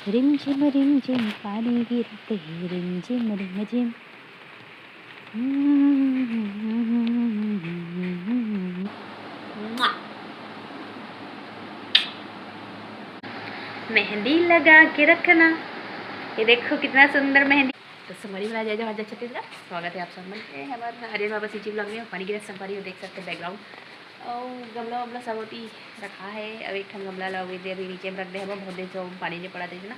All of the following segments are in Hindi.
रिम झिम पानी गिरते रिम झिम। मेहंदी लगा के रखना, ये देखो कितना सुंदर मेहंदी। तो समरी बना जय जय छत्तीसगढ़, स्वागत है आप सब में हमारे हरियर बाबा सिंची ब्लॉग में। पानी गिरा संपारी हो, देख सकते हैं बैकग्राउंड और गमला वमला सब होती रखा है। अब एक ठन गमला लगे दे अभी नीचे में रख दे हम, बहुत दिन से पानी नहीं पड़ा देना।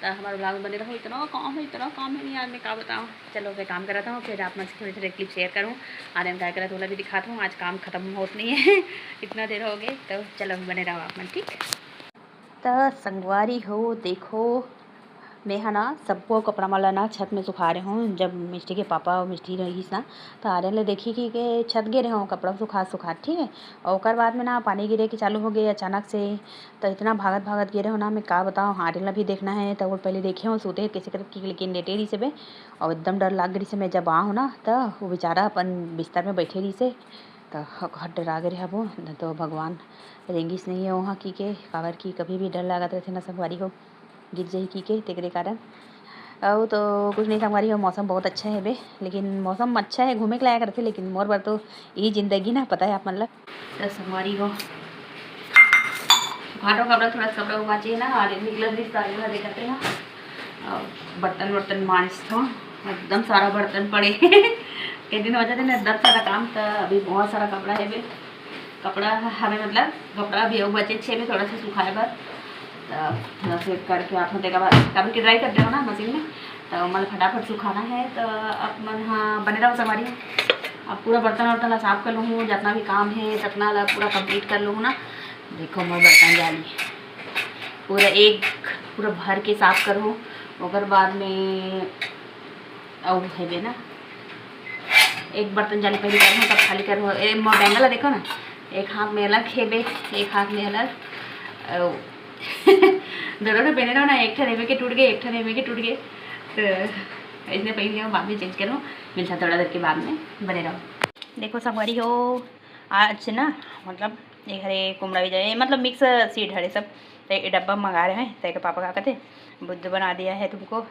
तो हमारे ब्लॉग में बने रहो। इतना काम है नहीं यार, मैं क्या बताऊँ। चलो मैं काम कराता हूँ, फिर आप मैं थोड़ी थोड़ी क्लिप शेयर करूँ। आने में क्या करा तो भी दिखाता हूँ। आज काम खत्म होता नहीं है इतना देर हो गए, तो चलो बने रहो आप मन। ठीक तो संगवारी हो, देखो मैं है ना सबको कपड़ा माला ना छत में सुखा रहे हूँ। जब मिस्टी के पापा और मिस्टी रही ना तो आ रहे देखी कि छत गिरे हूँ कपड़ा सुखा ठीक है। और उसके बाद में ना पानी गिरे कि चालू हो गई अचानक से। तो इतना भागत गिरे हो ना, मैं क्या बताऊँ। हारे भी देखना है तो वो पहले देखे हूँ सोते कैसे करके, लेकिन लेटे रही से और एकदम डर लग रही से। मैं जब आऊँ ना तो वो बेचारा अपन बिस्तर में बैठे रही से, तो हट डरा गए वो। तो भगवान रेंगिस नहीं है वहाँ की के कावर की, कभी भी डर लगा रहे थे ना संगवारी को गिर जाए की के तेरे कारण। और तो कुछ नहीं संगवारी हो, मौसम बहुत अच्छा है बे। लेकिन मौसम अच्छा है घूमे के लायक रहते, लेकिन मोर बार तो यही जिंदगी ना, पता है आप मतलब। तो संगवारी हो घाटों कपड़ा थोड़ा कपड़ा उगा चाहिए ना, और निकल देखते हैं। और बर्तन मांझ तो एकदम सारा बर्तन पड़े एक दिन वजह थे ना एकदम सारा काम। तो अभी बहुत सारा कपड़ा है बे। कपड़ा हमें मतलब कपड़ा भी बचे छे में थोड़ा सा सुखाए बार, तो फिर करके आप देखा कभी की ड्राई कर दे ना मशीन में, तो मतलब फटाफट सुखाना है। तो अब मन हाँ बने रहो सवारी। अब पूरा बर्तन वर्तन साफ कर लूँ, जितना भी काम है सतना ला पूरा कंप्लीट कर लूँ ना। देखो मैं बर्तन जाली पूरा भर के साफ करूँ। और बाद में और है बे ना, एक बर्तन जाली पहले करूँ तब खाली करूँ। बैंगल देखो ना, एक हाथ में अलग है बे, एक हाथ में अलग दोनों ने पहने रहो ना। एक ठन के टूट गए, एक ठन के टूट गए। तो इसने पहन लिया, बाद में चेंज करूँ। मिलता थोड़ा देर के बाद में, बने रहो। देखो संगवारी हो, आज ना मतलब एक हरे कुमड़ा भी जाए मतलब मिक्स सीड हरे सब तो एक डब्बा मंगा रहे हैं। तो एक पापा का कहते बुद्ध बना दिया है तुमको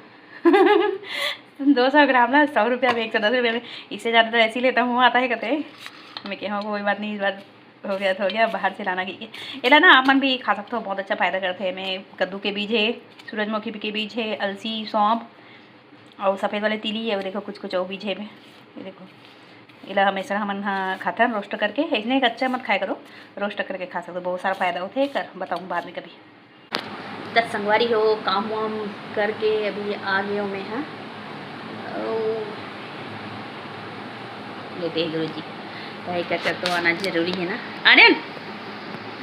200 ग्राम ना 100 रुपया में, 110 रुपये में। इससे ज़्यादा तो ऐसे ही लेता हूँ आता है कहते। मैं कहा कोई बात नहीं, इस बार हो गया तो हो गया, बाहर से लाना की ये ना आप मन भी खा सकते हो, बहुत अच्छा फ़ायदा करते हैं। मैं कद्दू के बीज है, सूरजमुखी के बीज है, अलसी सौंफ और सफ़ेद वाले तिली है। वो देखो कुछ और बीज है में, ये देखो इला हमेशा हम हाँ खाते हैं रोस्ट करके। इसने कच्चा मत खाया करो, रोस्ट करके खा सकते हो, बहुत सारा फ़ायदा होता है। कर बताऊँ बाद में कभी। 10 संगवारी हो, काम वाम करके अभी आ गया हूँ मैं। हाँ लेते हैं गुरु जी भाई, क्या कर तो आना जरूरी है ना। आर्यन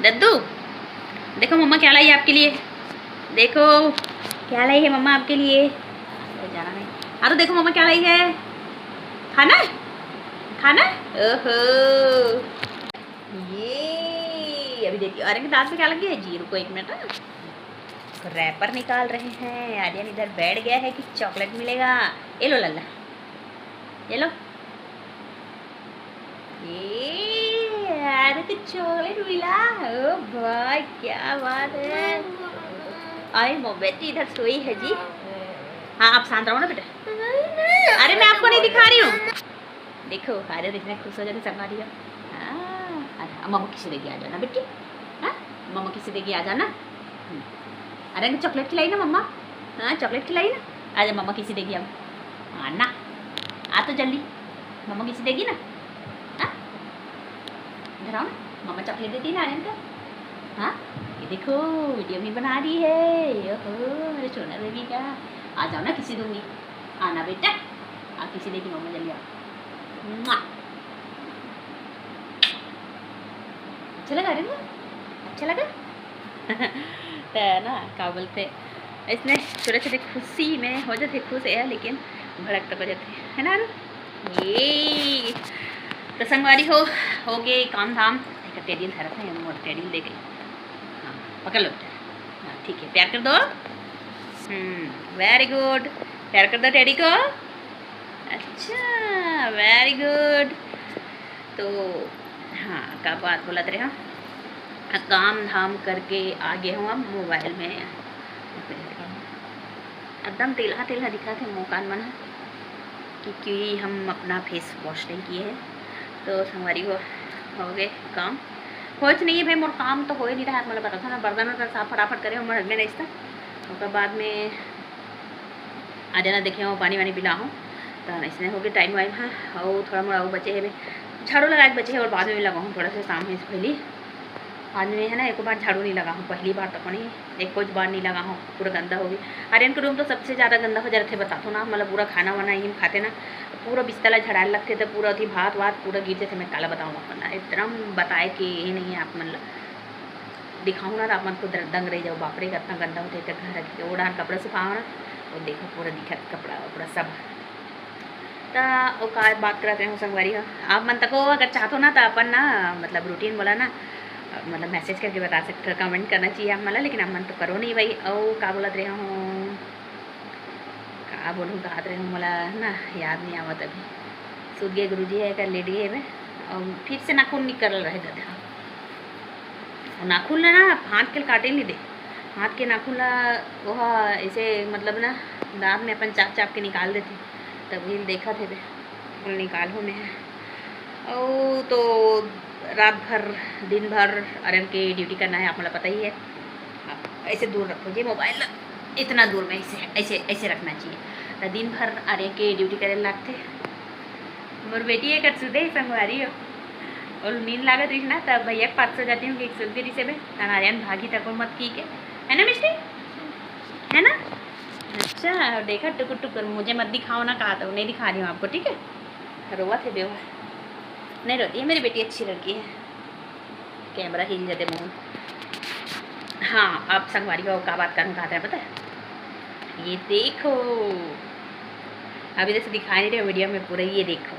दद्दू देखो मम्मा क्या लाई है आपके लिए, देखो क्या लाई है मम्मा आपके लिए। जाना नहीं आ तो देखो मम्मा क्या लाई है, खाना खाना। ओहो ये अभी देखिए आर्यन के दांत में क्या लग गया है जी। रुको एक मिनट, रैपर निकाल रहे हैं। आर्यन इधर बैठ गया है कि चॉकलेट मिलेगा। ये लो लल्ला, ये लो यार तो चॉकलेट मिला। ओ भाई क्या बात है। अरे बेटी इधर सोई है जी। हाँ आप शांत रहो ना बेटा। अरे मैं आपको नहीं दिखा रही हूँ, देखो अरे इतने खुश हो जाते संगा दिया। मम्मा किसी देगी आ जाना बेटी। हाँ मम्मा किसी देगी आ जाना। अरे चॉकलेट खिलाई ना मम्मा। हाँ चॉकलेट खिलाई ना, आजा मम्मा किसी देगी अब आना। आ तो जल्दी, मम्मा किसी देगी ना। इधर आओ ना, मम्मा चॉकलेट देती है ना आर्यन को। हाँ ये देखो वीडियो भी बना रही है। ओहो मेरे सोना बेबी का, आ जाओ ना किसी दूंगी। आना बेटा, आप किसी देगी मम्मा जल्दी आओ। अच्छा लगा आर्यन को, अच्छा लगा तो ना क्या बोलते इसने छोटे छोटे खुशी में हो जाते खुश है, लेकिन भड़क तक हो जाते है ना। ये तो संगवारी हो गए काम धाम। एक टेडिल धरा था मोर टेडिल दे गई। हाँ पकड़ लो हाँ ठीक है, प्यार कर दो। वेरी गुड, प्यार कर दो टेडी को। अच्छा वेरी गुड। तो हाँ क्या बात बोला तेरे। हाँ काम धाम करके आ गया हूँ अब मोबाइल में। एकदम तेलहा तेलहा दिखा थे मुँह कान मन क्योंकि हम अपना फेस वॉश नहीं किए हैं। तो संगवारी हो गए काम कुछ नहीं है भाई, मोर काम तो हो ही नहीं रहा है। मतलब पता था ना बर्तन वर्तन साफ फटाफट करे मोर हस्बैंड ऐसा। उसके बाद में आ जाना देखे हो पानी वानी पिला हूँ तो इसने हो गया टाइम वाइम है। और थोड़ा मोड़ा वो बचे है झाड़ू लगा के बचे है और बाद में भी लगाऊँ थोड़ा सा शाम है पहली। आज में है ना एक बार झाड़ू नहीं लगा हूँ, पहली बार तो नहीं एक कुछ बार नहीं लगा हूँ, पूरा गंदा हो गई। आर्यन के रूम तो सबसे ज़्यादा गंदा हो जाते थे बता दो ना। मतलब पूरा खाना वाना यही खाते ना पूरा बिस्तला झड़ाने लगते थे, पूरा थी भात वात पूरा गिरते थे। मैं काला बताऊँ अपना इतना बताए कि ये नहीं है आप मतलब दिखाऊँ ना तो आप मन को दंग रह जाओ, बापरे कितना गंदा होते थे। घर रख के ओढ़ान कपड़ा सुखाओ ना और देखो पूरा दिखा कपड़ा वपड़ा सब। तो का बात करते हैं संगवारी हो आप मन तक अगर चाहते हो ना तो अपन ना मतलब रूटीन बोला ना मतलब मैसेज करके बता सकते हो, कमेंट करना चाहिए आप मला, लेकिन आप मन तो करो नहीं भाई। और का बोलत रहे हूँ का बोलूँ कहत रहे हूँ मला ना याद नहीं आवत अभी। सूद गए गुरु जी है कर लेडी है मैं और फिर से नाखून निकल रहे गधा और नाखून ना हाथ के काटे नहीं दे, हाथ के नाखून वह ऐसे मतलब ना दांत में अपन चाप चाप के निकाल देते तभी देखा थे वे निकालो में। और तो रात भर दिन भर आर्यन के ड्यूटी करना है आप मतलब पता ही है। आप ऐसे दूर रखो जी मोबाइल, इतना दूर में ऐसे ऐसे ऐसे रखना चाहिए। तो दिन भर आर्यन के ड्यूटी करे लगते मोर बेटी एक सुधे संगवारी हो और नींद लागत रही ना तब भैया के पास से जाती हूँ कि सुनती रही से में आर्यन भागी तक मत की के है ना मिस्टी है ना। अच्छा देखा टुकुर टुकुर मुझे मत दिखाओ ना, कहा तो नहीं दिखा रही हूँ आपको ठीक है। रोवा थे बेवा नहीं रोती है मेरी बेटी, अच्छी लड़की है। कैमरा हिल जाते मुँह। हाँ आप संगवारी को का बात करूँ कहा था पता है ये देखो अभी जैसे दिखा नहीं रहे वीडियो में पूरा, ये देखो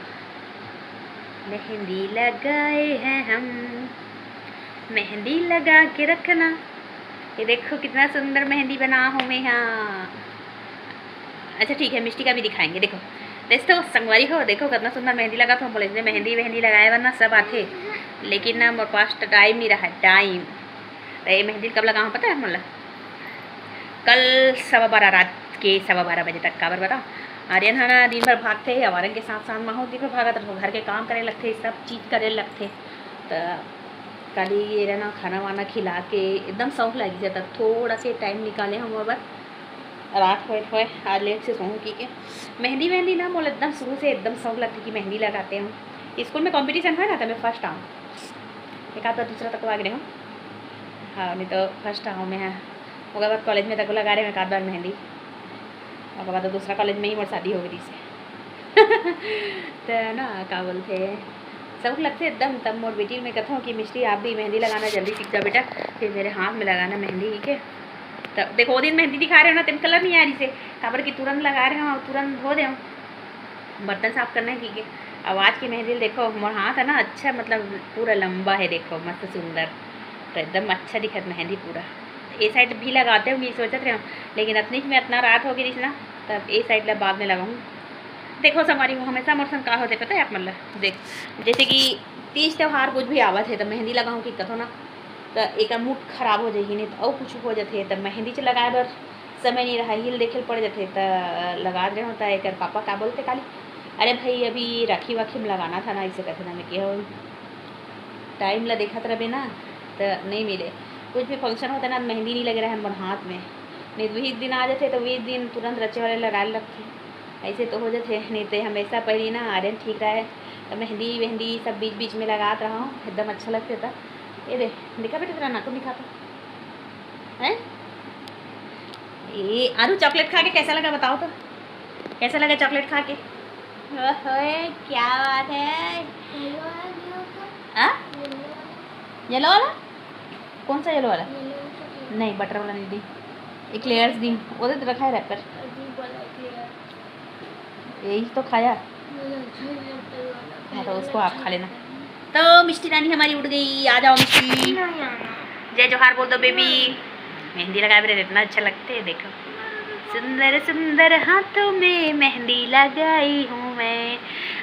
मेहंदी लगाए हैं हम, मेहंदी लगा के रखना। ये देखो कितना सुंदर मेहंदी बना हूँ मैं यहाँ। अच्छा ठीक है मिष्टी का भी दिखाएंगे। देखो दोस्तों संगवारी हो देखो कितना सुंदर मेहंदी लगा था। बोले मेहंदी वहंदी लगाए वरना सब आते लेकिन ना मेरे पास टाइम नहीं रहा टाइम। तो ये मेहंदी कब लगाऊँ पता है मतलब कल 12:15 रात के 12:15 बजे तक काबर बताओ। आर्यन है ना दिन भर भागते है आर्यन के साथ साथ माहौल दिन भर भागा तो घर के काम करे लगते सब चीज़ करे लगते। तो कल ये रहना खाना वाना खिला के एकदम शौक लगी जाता थोड़ा से टाइम निकाले हम और रात होए आज लेट से सोहूँ की के मेहंदी वहंदी ना बोले एकदम शुरू से एकदम शौक लगती कि मेहंदी लगाते हैं। स्कूल में कंपटीशन है ना तो मैं फर्स्ट आऊँ, एक आध बार दूसरा तक लगा रहे हूँ। हाँ नहीं तो फर्स्ट आऊँ मैं। उसके बाद कॉलेज में तक लगा रहे हैं एक आध बार मेहंदी। उसके बाद तो दूसरा कॉलेज में ही मोर शादी हो गई से तो ना का बोलते सब लगते एकदम। तब मोर बेटी में कहता हूँ कि मिस्टी आप भी मेहंदी लगाना जल्दी सीख जाओ बेटा, फिर मेरे हाथ में लगाना मेहंदी के। तब देखो वो दिन मेहंदी दिखा रहे हो ना तेम कलर नहीं आ रही से काबर की तुरंत लगा रहे हो तुरंत धो दे बर्तन साफ करना है कि आवाज़ की मेहंदी देखो मोर हाथ है ना अच्छा मतलब पूरा लंबा है देखो मस्त सुंदर। तो एकदम अच्छा दिखत मेहंदी पूरा। ए साइड भी लगाते होंगे सोचते रहे लेकिन अतनी में इतना रात हो गई ना तब ए साइड बाद में लगाऊँ। देखो हमारी हमेशा मौसम का होते पता है आप मतलब देख जैसे कि तीज त्यौहार कुछ भी आवत है तो मेहंदी लगाऊँ कि कथो ना तो एक मूड खराब हो जाएगी नहीं तो और कुछ हो जाते तब मेहंदी से लगाए बर समय नहीं रहा हिल देखे पड़ जाते तो लगा रहे होता है। एक पापा का बोलते काली अरे भाई अभी राखी वाखी में लगाना था ना इसे कहते ना मैं क्या टाइम ला देखा रहे ना तो नहीं मिले। कुछ भी फंक्शन होता ना मेहंदी नहीं लग रहा है हमारे हाथ में नहीं 20 दिन आ जाते तो 20 दिन तुरंत रचे वाले लगाए लगते ऐसे तो हो जाते नहीं तो हमेशा पहले ना आर्यन ठीक रहा है तो मेहंदी वहंदी सब बीच बीच में लगा रहा हूँ एकदम अच्छा लगता था। ये दे दिखा बेटा तेरा नाखून दिखाता है। ये आरू चॉकलेट खा के कैसा लगा बताओ तो कैसा लगा चॉकलेट खा के। क्या बात है येलो वाला कौन सा येलो वाला नहीं बटर वाला नहीं दी एक लेयर्स दी वो तो रखा है रैपर यही तो खाया। हाँ तो उसको आप खा लेना। तो मिष्टी रानी हमारी उड़ गई। आ जाओ मिष्टी जय जोहार बोल दो बेबी। मेहंदी लगाए मेरे इतना अच्छा लगते है देखो सुंदर सुंदर हाथों में मेहंदी लगाई हूँ मैं।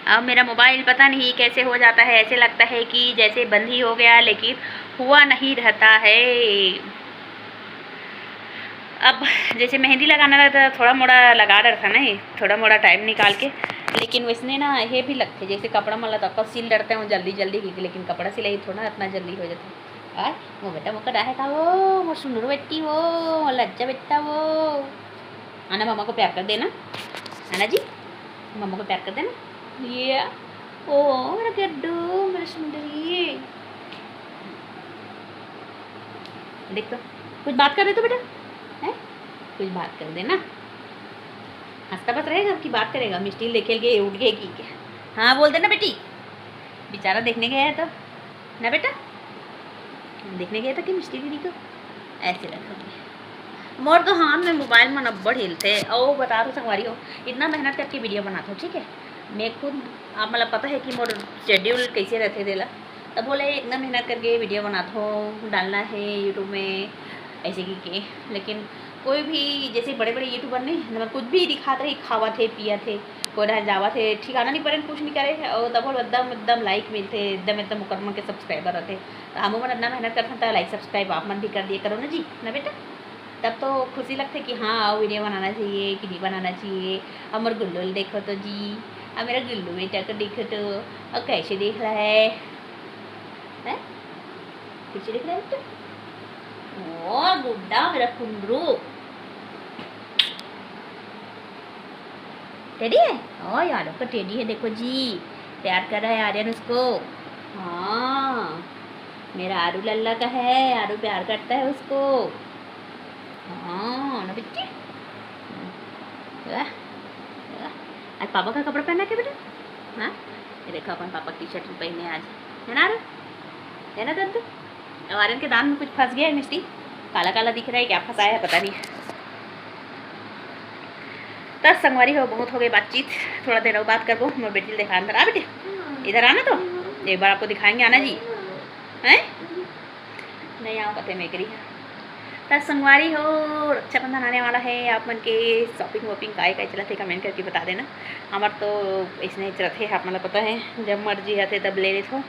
अब मेरा मोबाइल पता नहीं कैसे हो जाता है ऐसे लगता है कि जैसे बंद ही हो गया लेकिन हुआ नहीं रहता है। अब जैसे मेहंदी लगाना रहता थोड़ा मोड़ा लगा रहा था ना, ये थोड़ा मोड़ा टाइम निकाल के, लेकिन वैसने ना ये भी लगते जैसे कपड़ा मला तो कब सिल डरते हैं जल्दी जल्दी की, लेकिन कपड़ा सिलाई थोड़ा इतना जल्दी हो जाता है। और वो बेटा वो कड़ा है था वो सुंदर बेटी वो लज्जा बेटा वो आना, मामा को प्यार कर देना आना जी, मामा को प्यार कर देना। ये ओ मेरा गड्डू मेरा सुंदरी, देख तो कुछ बात कर रहे तो बेटा है, कुछ बात कर देना, हंसता बस रहेगा आपकी बात करेगा, मिस्टी देखेल के उठ गए की क्या, हाँ बोल देना बेटी, बेचारा देखने गया है तो ना बेटा, देखने गया था कि मिस्टी दीदी को ऐसे रखोगे मोर तो हाँ में मोबाइल में नब्बड़ हिलते और बता रहा संगवारी हो इतना मेहनत करके वीडियो बनाता हूँ ठीक है, मैं खुद आप मतलब पता है कि मोर शेड्यूल कैसे रहते देला, तब बोले इतना मेहनत करके वीडियो बनाता हूँ डालना है यूट्यूब में ऐसे की लेकिन कोई भी जैसे बड़े बड़े यूट्यूबर नहीं मतलब कुछ भी दिखाते रहे, खावा थे पिया थे कोई रह जावा थे ठिकाना नहीं पड़े कुछ नहीं करे और तब एकदम एकदम लाइक मिलते एकदम एकदम मुकरमा के सब्सक्राइबर रहते, तो हम मन इतना मेहनत करते तो लाइक सब्सक्राइब आप मन भी कर दिए करो ना जी ना बेटा, तब तो खुशी लगती है कि हाँ वीडियो बनाना चाहिए कि नहीं बनाना चाहिए। हमारे गुल्लू देखो तो जी, अब मेरा गुल्लू बेटा को देखो तो और कैसे देख रहा है कैसे देख रहा है बेटा, ओ गुड्डा मेरा कुंडरू टेडी है, ओ यार का टेडी है देखो जी, प्यार कर रहा है आर्यन उसको, हाँ मेरा आरू लल्ला का है, आरू प्यार करता है उसको, हाँ ना बेटी, आज पापा का कपड़ा पहना के बेटा, हाँ ये देखो अपन पापा की शर्ट पहने आज है ना, है ना दद्दू, आर्यन के दांत में कुछ फंस गया है मिस्टी, काला काला दिख रहा है, क्या फंसाया है पता नहीं। तब संगवारी हो बहुत हो गई बातचीत, थोड़ा देर और बात करबो, मैं बेटी दिखा अंदर आ बेटे, इधर आना तो एक बार आपको दिखाएंगे आना जी, हैं नहीं आओ पते मैं करी। तब संगवारी हो रक्षाबंधन आने वाला है, आप मन के शॉपिंग वॉपिंग काय चला थे कमेंट करके बता देना, हमारे तो ऐसे चलते है आप मतलब पता है, जब मर्जी आते तब ले लेते हो,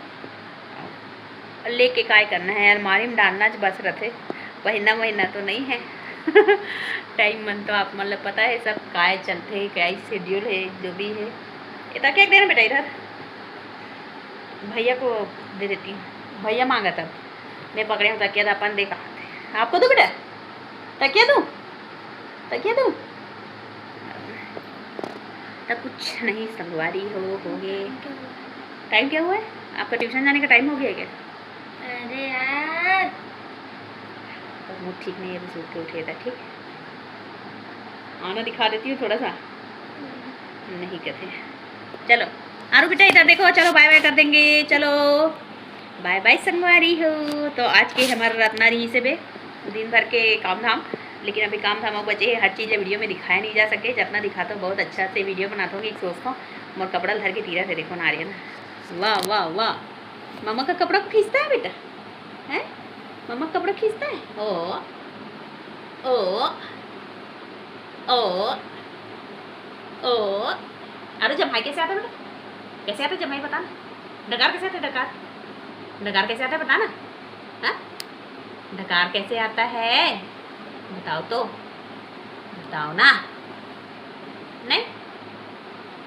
लेके काय करना है अलमारी में डालना बस रहते, महीना महीना तो नहीं है टाइम मन तो आप मतलब पता है सब काय चलते है क्या शेड्यूल है जो भी है। इतना क्या देना बेटा, इधर भैया को दे देती हूँ, भैया मांगा तब मैं पकड़े हूँ तकिया था अपन देखा, आपको दो बेटा तकिया दूँ, तकिया दूँ तब कुछ नहीं संगवारी हो गए। टाइम क्या हुआ है आपका, ट्यूशन जाने का टाइम हो गया क्या? अरे यार मूड ठीक नहीं है तो सूट के उठे था, ठीक आना दिखा देती हूँ थोड़ा सा, नहीं कहते चलो आरू बेटा इधर देखो, चलो बाय बाय कर देंगे, चलो बाय बाय संगवारी हो। तो आज के हमारा रत्ना रही से बे दिन भर के काम धाम, लेकिन अभी काम धाम बचे हर चीज़ वीडियो में दिखाया नहीं जा सके, जितना दिखाता हूँ बहुत अच्छा से वीडियो बनाता हूँ, एक सोचता हूँ मोर कपड़ा धर के तीरा से देखो नारियल, वाह वाह वाह, मामा का कपड़ा को खींचता है बेटा, है मामा कपड़ा खींचता है, ओ ओ ओ ओ अरे जमाई कैसे आता है बेटा, कैसे आता है जमाई बताना, डकार कैसे आता है, डकार डकार कैसे आता है बताना, हाँ डकार कैसे आता है बताओ तो, बताओ ना, नहीं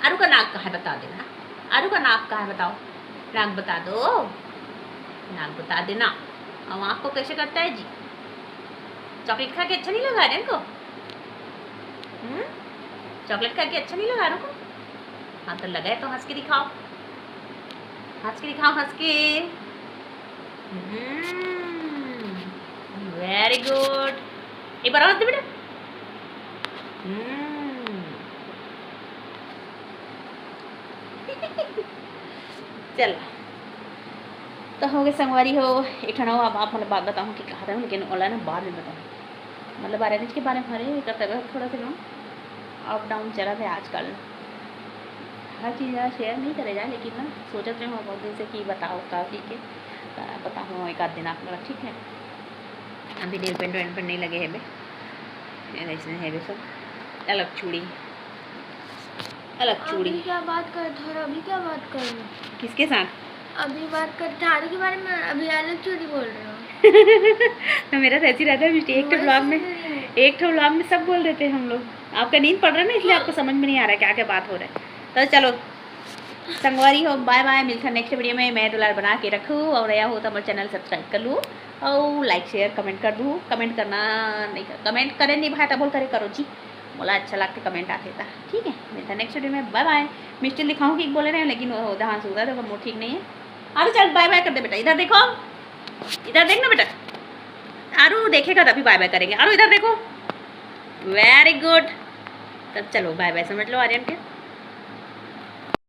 आरू का नाक कहाँ है बता देना, आरू का नाक कहाँ है बताओ, नाक बता दो, नाक बता देना, और आँख को कैसे करता है जी, चॉकलेट खा के अच्छा नहीं लगा रहे इनको, चॉकलेट खा के अच्छा नहीं लगा रहा को, हाँ तो लगा है तो हंस के दिखाओ, हंस के दिखाओ, हंस के, वेरी गुड, एक बार हंस दे बेटा, चल तो हो गए संगवारी हो एक ठना अब आप मतलब बात बताऊँ कि कहा था, लेकिन ऑनलाइन बाद में बताऊँ, मतलब मैरिज के बारे में हमारे करते हुए थोड़ा सा ना अप डाउन चला था आजकल, हर चीज़ शेयर नहीं करे जाए, लेकिन ना सोचते रहे हो बहुत दिन से कि बताओ का ठीक है बताऊँ एक आध दिन आप लोग, ठीक है अभी नेल पेंट वेल पेंट नहीं लगे है बे, ऐसे है बे सब अलग चूड़ी, अलग चूड़ी, क्या बात कर रहे, अभी क्या बात कर रहे, किसके साथ अभी बात कर थारी के बारे में, अभी अलग चोरी बोल रहे हो तो मेरा तो ऐसी रहता है मिस्टी, एक तो ब्लॉग में एक ठो व्लॉग में सब बोल देते हैं हम लोग। आपका नींद पड़ रहा है ना, इसलिए आपको समझ में नहीं आ रहा है क्या क्या बात हो रहा है। तो चलो संगवारी हो, बाय बाय, मिलता है नेक्स्ट वीडियो में। मैं दुलार बना के रखूँ और नया हो तो हमारे चैनल सब्सक्राइब कर लूँ और लाइक शेयर कमेंट कर दूँ। कमेंट करना नहीं कर, कमेंट करें नहीं भाई, बोल करे करो जी, बोला अच्छा लगता कमेंट आते था। ठीक है, मिलता है नेक्स्ट वीडियो में, बाय बाय। मिस्टर दिखाऊँ कि बोले रहे हैं, लेकिन वो जहाँ से उधर वो ठीक नहीं है। अरे चल बाय बाय कर दे बेटा, इधर देखो, इधर देखना बेटा, आरू देखेगा तभी बाय बाय करेंगे। आरू इधर देखो, वेरी गुड। तब चलो बाय बाय समझ लो आर्यन के।